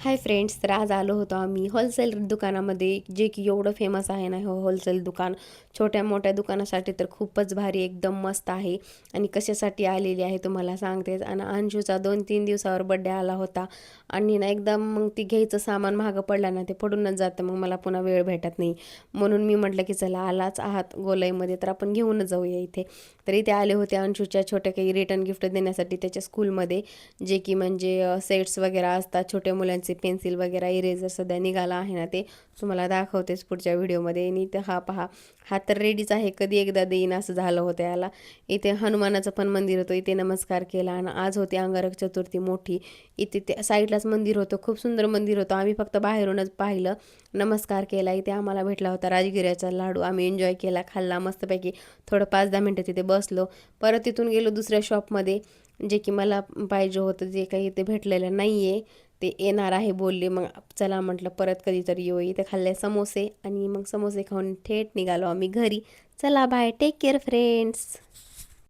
Hi friends, तर आज आलो होतो आम्ही होलसेल दुकानामध्ये, जे की एवढं फेमस आहे ना हो होलसेल दुकान. छोट्या मोठ्या दुकानासाठी तर खूपच भारी, एकदम मस्त आहे. आणि कशासाठी आलेली आहे तुम्हाला सांगतेच. आणि अंशूचा 2-3 दिवसावर बड्डे आला होता आणि ना एकदम मग ती घ्यायचं सामान महागं पडलं ना, ते पडूनच जातं. मग मला पुन्हा वेळ भेटत नाही, म्हणून मी म्हटलं की चला आलाच आहात गोलाईमध्ये तर आपण घेऊनच जाऊया इथे. तर इथे आले होते अंशूच्या छोट्या काही रिटर्न गिफ्ट देण्यासाठी त्याच्या स्कूलमध्ये, जे की म्हणजे सेट्स वगैरे असतात छोट्या मुलांचे, पेन्सिल वगैरे, इरेजर सध्या निघाला आहे ना, ते तुम्हाला दाखवतेच पुढच्या व्हिडिओमध्ये. आणि इथे हा पहा, हा तर रेडीच आहे, कधी एकदा देईन असं झालं होतं याला. इथे हनुमानाचं पण मंदिर होतं, इथे नमस्कार केला. आणि आज होती अंगारक चतुर्थी मोठी. इथे त्या साईडलाच मंदिर होतं, खूप सुंदर मंदिर होतं. आम्ही फक्त बाहेरूनच पाहिलं, नमस्कार केला. इथे आम्हाला भेटला होता राजगिऱ्याचा लाडू, आम्ही एन्जॉय केला, खाल्ला मस्तपैकी. थोडं 5-10 मिनटं तिथे बसलो, परत तिथून गेलो दुसऱ्या शॉपमध्ये, जे की मला पाहिजे होतं, जे काही इथे भेटलेलं नाही आहे, ते येणार आहे बोलले. मग चला म्हटलं परत कधीतरी येऊ. इथे खाल्ले समोसे आणि मग समोसे खाऊन थेट निघालो आम्ही घरी. चला बाय, टेक केअर फ्रेंड्स.